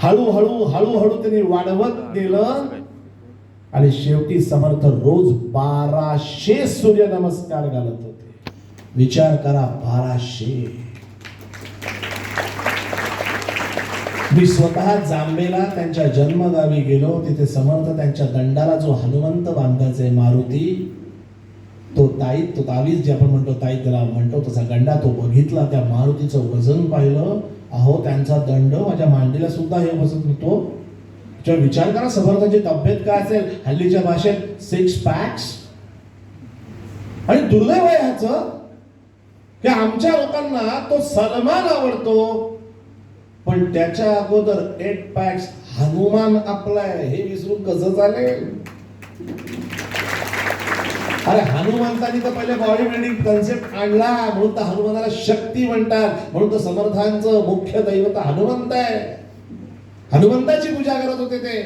हळूहळू हळूहळू त्यांनी वाढवत गेलं आणि शेवटी समर्थ रोज 1200 सूर्यनमस्कार घालत होते. विचार करा, 1200. मी स्वतः जांबेला त्यांच्या जन्मगावी गेलो. तिथे समर्थ त्यांच्या दंडाला जो हनुमंत बांधायचे मारुती, तो तावीज जे आपण म्हणतो ताई त्याला म्हणतो तसा गंडा तो बघितला. त्या मारुतीचं वजन पाहिलं. अहो, त्यांचा दंड माझ्या मांडीला सुद्धा हे बसत नव्हतो. विचार करा समर्थांची तब्येत काय असेल, हल्लीच्या भाषेत 6 पॅक्स. आणि दुर्दैव आहे ह्याचं की आमच्या लोकांना तो सलमान आवडतो, पण त्याच्या अगोदर 8 पॅक्स हनुमान आपलाय हे विसरून कसं चालेल. अरे हनुमंतानी तर पहिले बॉडी बिल्डिंग कन्सेप्ट आणला, म्हणून तर हनुमानाला शक्ती म्हणतात. म्हणून तर समर्थांचं मुख्य दैवत हनुमंत आहे. हनुमंताची पूजा करत होते ते.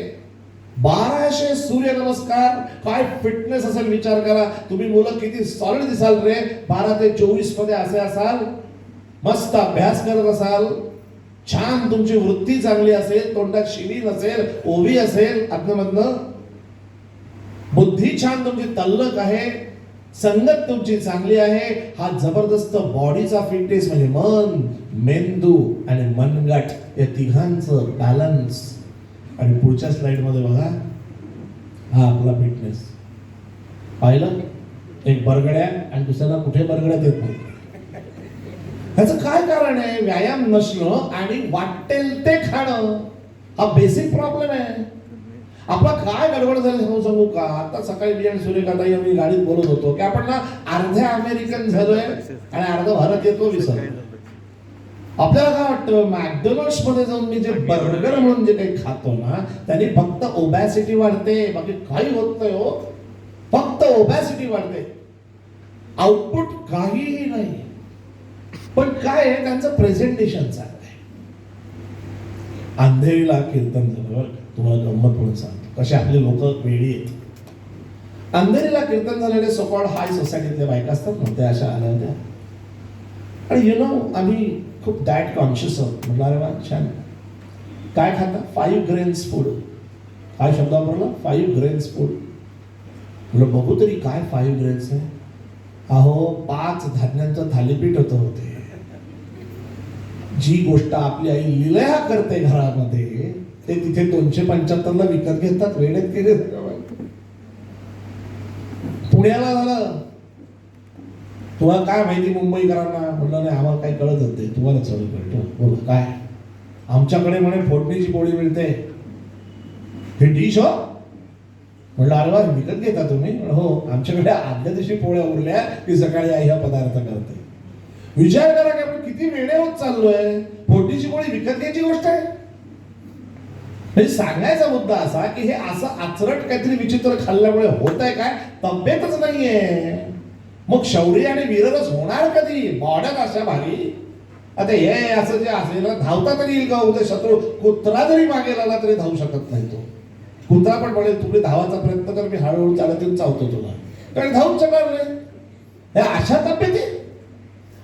1200 सूर्यनमस्कार. काय फिटनेस असेल विचार करा. तुम्ही मुलं किती सॉलिड दिसाल रे. 12 ते 24 मध्ये असे असाल, मस्त अभ्यास करत असाल, छान तुमची वृत्ती चांगली असेल, तोंडात शिवी नसेल, ओवी असेल आतमधनं, बुद्धी छान तुमची तल्लक आहे, संगत तुमची चांगली आहे. हा जबरदस्त बॉडीचा फिटनेस म्हणजे मन, मेंदू आणि मनगट या तिघांचं बॅलन्स. आणि पुढच्या स्लाइड मध्ये बघा, हा आपला फिटनेस पाहिलं. एक बरगड्या आणि दुसऱ्याला कुठे बरगड्यात येत नाही. ह्याचं काय कारण आहे? व्यायाम नसणं आणि वाटेल ते खाणं. हा बेसिक प्रॉब्लेम आहे. आपला काय गडबड झाली सांगू का. आता सकाळी मी आणि सूर्यकांताई आम्ही गाडीत बोलत होतो की आपण ना अर्ध्या अमेरिकन झालोय आणि अर्धा भारत येतो विसर. आपल्याला काय वाटतं, मॅकडॉनल्ड्स मध्ये जाऊन मी जे बर्गर म्हणून जे काही खातो ना, त्यांनी फक्त ओबॅसिटी वाढते, बाकी काही होत नाही हो. फक्त ओबॅसिटी वाढते, आउटपुट काहीही नाही. पण काय आहे, त्यांचं प्रेझेंटेशन चांगलं आहे. अंधेरीला कीर्तन झालं बरं. तुम्हाला गंमत म्हणून सांगतो कसे आपले लोक वेळी आहेत. अंधेरीला कीर्तन झालेले सोकॉल्ड हाय सोसायटीतल्या बायका असतात ना, त्या अशा आल्या होत्या. आणि यु नो आम्ही खूप डाएट कॉन्शियस आहोत. म्हटलं अरे वा छान. काय खाता? 5 ग्रेन्स फूड. काय शब्द वापरला? 5 ग्रेन्स फूड. म्हटलं बघू तरी काय 5 ग्रेन्स आहे. अहो 5 धान्यांचं थालीपीठ होते. जी गोष्ट आपली आई लिलया करते घरामध्ये, ते तिथे 275 ला विकत घेतात. वेळेत केले. पुण्याला झालं. तुम्हाला काय माहिती मुंबईकरांना? म्हटलं नाही आम्हाला काही कळत होते, तुम्हाला सगळं कळतं. बोल काय? आमच्याकडे म्हणे फोडणीची पोळी मिळते. हे डिश हो? म्हटलं अरे वा विकत घेता तुम्ही? हो, आमच्याकडे आदल्या दिवशी पोळ्या उरल्या की सकाळी आई हा पदार्थ करते. विचार करा की आपण किती वेडे होत चाललोय. फोडणीची पोळी विकत घ्यायची गोष्ट आहे. म्हणजे सांगायचा मुद्दा असा की हे असं आचरट काहीतरी विचित्र खाल्ल्यामुळे होत आहे काय? तब्येतच नाहीये. मग शौर्य आणि वीररस होणार कधी? बॉड्यात अशा भारी. आता हे असं जे असेल ना, धावता तरी येईल का? उद्या शत्रू कुत्रा जरी मागे आला तरी धावू शकत नाही तो. कुत्रा पण म्हणेल तुम्ही धावायचा प्रयत्न कर, मी हळूहळू चालत येऊन चावतो तुला. कारण धावून शकणार नाही. हे अशा तब्येती.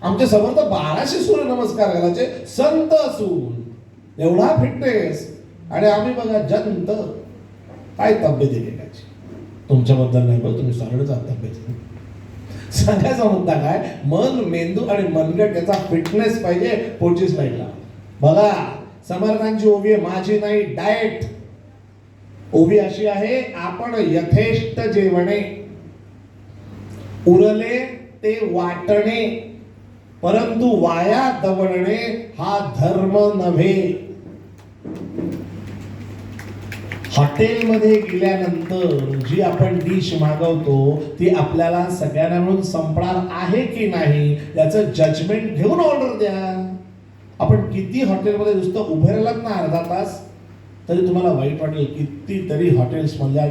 आमचे समर्थ 1200 सूर्यनमस्कार घालायचे, संत असून एवढा फिटनेस. आणि आम्ही बघा जंत. काय तब्येत आहे एकाची. तुमच्याबद्दल नाही बघ, तुम्ही सरळ जात तब्येत. सांगायचा मुद्दा काय, मन, मेंदू आणि मनगट याचा फिटनेस पाहिजे. पुढची स्लाइडला बघा. समर्थांची ओवी आहे, माझी नाही. डाएट ओवी अशी आहे, आपण यथेष्ट जेवणे, उरले ते वाटणे, परंतु वाया दवडणे हा धर्म नव्हे. हॉटेलमध्ये गेल्यानंतर जी आपण डिश मागवतो ती आपल्याला सगळ्यांना मिळून संपणार आहे की नाही याचं जजमेंट घेऊन ऑर्डर द्या. आपण किती हॉटेलमध्ये नुसतं उभे राहिलात ना अर्धा तास तरी तुम्हाला वाईट वाटेल. कितीतरी हॉटेल्स मधल्या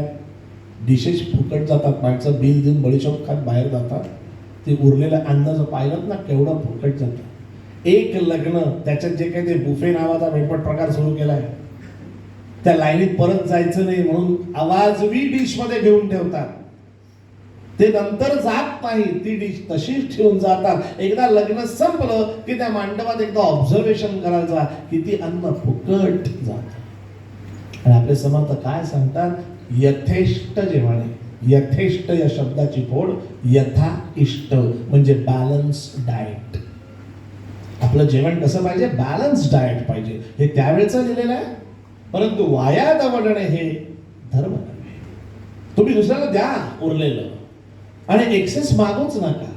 डिशेस फुकट जातात. माणसं बिल देऊन बडीशॉप खात बाहेर जातात. ते उरलेलं अन्न जर पाहिलं ना केवढं फुकट जातं. एक लग्न, त्याच्यात जे काही ते बुफे नावाचा वेळपट प्रकार सुरू केलाय, त्या लाईनीत परत जायचं नाही म्हणून आवाजवी डिश मध्ये घेऊन ठेवतात. ते नंतर जात नाही, ती डिश तशीच ठेवून जातात. एकदा लग्न संपलं की त्या मांडवात एकदा ऑब्झर्वेशन करायचा किती अन्न फुकट जात. आणि आपले समर्थ काय सांगतात? यथेष्ट जेवणे. यथेष्ट या शब्दाची फोड यथा इष्ट म्हणजे बॅलन्स डाएट. आपलं जेवण कसं पाहिजे? बॅलन्स डाएट पाहिजे. हे त्यावेळेचं लिहिलेलं आहे. परंतु वाया दवडणे हे धर्म नव्हे. तुम्ही दुसऱ्याला द्या उरलेलं आणि एक्सेस मागूच नका.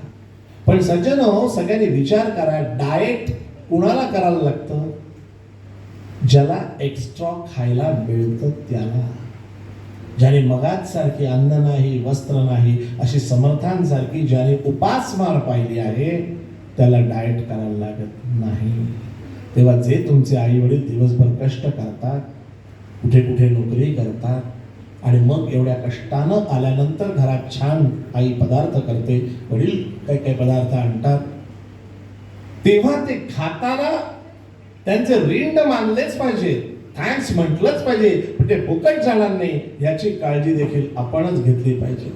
पण सज्जनो, सगळ्यांनी विचार करा, डाएट कुणाला करायला लागतं? ज्याला एक्स्ट्रा खायला मिळतं त्याला. ज्याने मगाच सारखी अन्न नाही, वस्त्र नाही, अशी समर्थांसारखी ज्याने उपासमार पाहिली आहे, त्याला डाएट करायला लागत नाही. तेव्हा जे तुमचे आई वडील दिवसभर कष्ट करतात, कुठे कुठे नोकरी करतात, आणि मग एवढ्या कष्टानं आल्यानंतर घरात छान आई पदार्थ करते, वडील काही काही पदार्थ आणतात, तेव्हा ते खाताना त्यांचे ऋण मानलेच पाहिजे, थँक्स म्हटलंच पाहिजे, पण ते फुकट जाणार नाही याची काळजी देखील आपणच घेतली पाहिजे.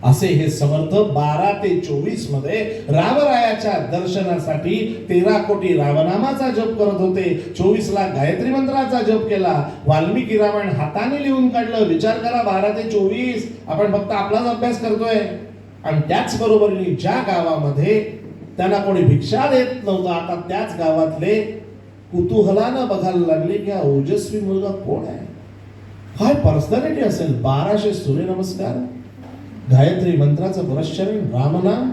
असे हे समर्थ 12 ते 24 मध्ये रामरायाच्या दर्शनासाठी 13 कोटी रामनामाचा जप करत होते. 24ला गायत्री मंत्राचा जप केला. वाल्मिकी रामायण हाताने लिहून काढलं. विचार करा, 12 ते 24 आपण फक्त आपलाच अभ्यास करतोय. आणि त्याच बरोबरीने ज्या गावामध्ये त्यांना कोणी भिक्षा देत नव्हतं, आता त्याच गावातले कुतूहलानं बघायला लागले की हा ओजस्वी मुलगा कोण आहे, काय पर्सनॅलिटी असेल. 1200 सूर्यनमस्कार, गायत्री मंत्राचं पुरस्चरण, रामनाम,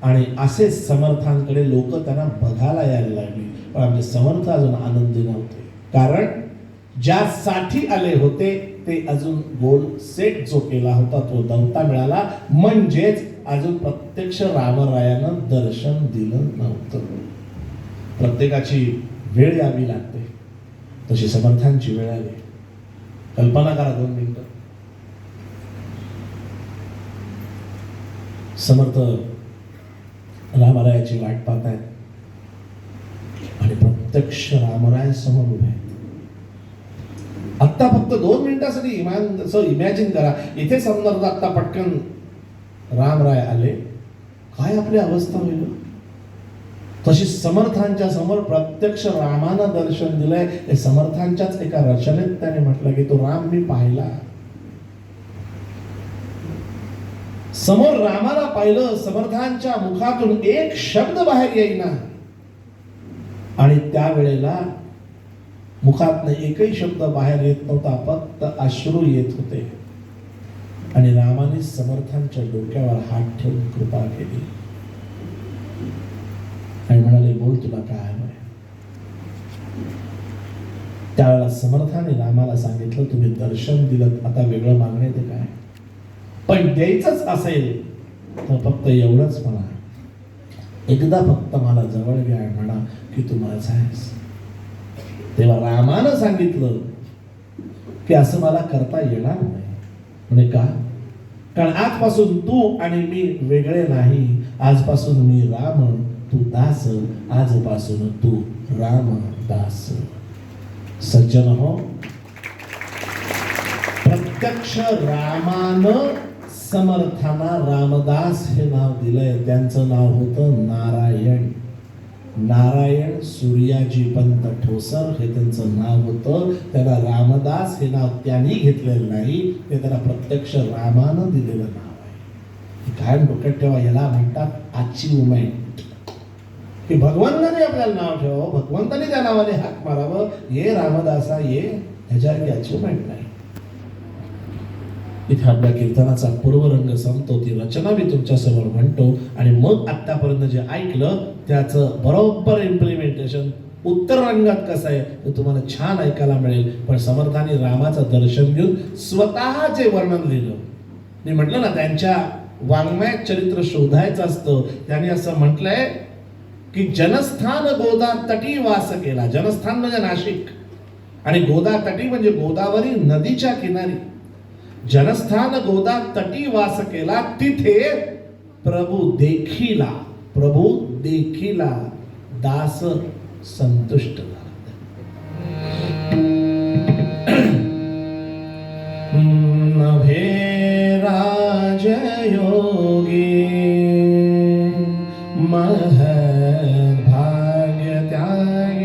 आणि असे समर्थांकडे लोक त्यांना बघायला यायला लागली. पण आमचे समर्थ अजून आनंदी नव्हते, कारण ज्यासाठी आले होते ते अजून गोल सेट जो केला होता तो नव्हता मिळाला. म्हणजेच अजून प्रत्यक्ष रामरायानं दर्शन दिलं नव्हतं. प्रत्येकाची वेळ यावी लागते, तशी समर्थांची वेळ आली. कल्पना करा 2 मिनिटं. समर्थ रामरायाची वाट पाहत आहेत आणि प्रत्यक्ष रामराय समोर उभे आहेत. आत्ता फक्त 2 मिनिटासाठी इमॅजिन करा, इथे समर्थ आत्ता पटकन रामराय आले, काय आपली अवस्था होईल. तशी समर्थांच्या समोर प्रत्यक्ष रामानं दर्शन दिलंय. हे समर्थांच्याच एका रचनेत त्याने म्हटलं की तो राम मी पाहिला. समोर रामाला पाहिलं, समर्थांच्या मुखातून एक शब्द बाहेर येईना, आणि त्यावेळेला मुखातनं एकही शब्द बाहेर येत नव्हता, फक्त अश्रू येत होते. आणि रामाने समर्थांच्या डोक्यावर हात ठेवून कृपा केली आणि म्हणाले, बोल तुला काय हवंय. त्यावेळेला समर्थाने रामाला सांगितलं, तुम्ही दर्शन दिलं, आता वेगळं मागणे ते काय, पण द्यायचंच असेल तर फक्त एवढंच म्हणा, एकदा फक्त मला जवळ घ्या आणि म्हणा की तू माझा आहेस. तेव्हा रामानं सांगितलं की असं मला करता येणार नाही. म्हणजे का? कारण आजपासून तू आणि मी वेगळे नाही. आजपासून मी राम, तू दास. आजपासून तू राम दास. सज्जन हो, प्रत्यक्ष रामानं समर्थांना रामदास हे नाव दिलंय. त्यांचं नाव होतं नारायण. नारायण सूर्याजी पंत ठोसर हे त्यांचं नाव होतं. त्याला रामदास हे नाव त्यांनी घेतलेलं नाही, ते त्याला प्रत्यक्ष रामानं दिलेलं नाव आहे. काय डोक्यात ठेवा, याला म्हणतात अचिव्हमेंट. की भगवंताने आपल्याला नाव ठेवावं, भगवंताने त्या नावाने हाक मारावं, ये रामदासा ये, ह्याच्यावर अचिव्हमेंट नाही. इथे आपल्या कीर्तनाचा पूर्वरंग संपतो, ती रचना मी तुमच्या समोर म्हणतो, आणि मग आतापर्यंत जे ऐकलं त्याचं बरोबर इम्प्लिमेंटेशन उत्तर रंगात कसं आहे ते तुम्हाला छान ऐकायला मिळेल. पण समर्थांनी रामाचं दर्शन घेऊन स्वतः जे वर्णन लिहिलं, मी म्हटलं ना, त्यांच्या वाङ्मयात चरित्र शोधायचं असतं. त्यांनी असं म्हटलंय की जनस्थान गोदा तटी वास केला. जनस्थान म्हणजे नाशिक, आणि गोदा तटी म्हणजे गोदावरी नदीच्या किनारी. जनस्थान गोदा तटी वास केला, तिथे प्रभू देखीला दास संतुष्ट.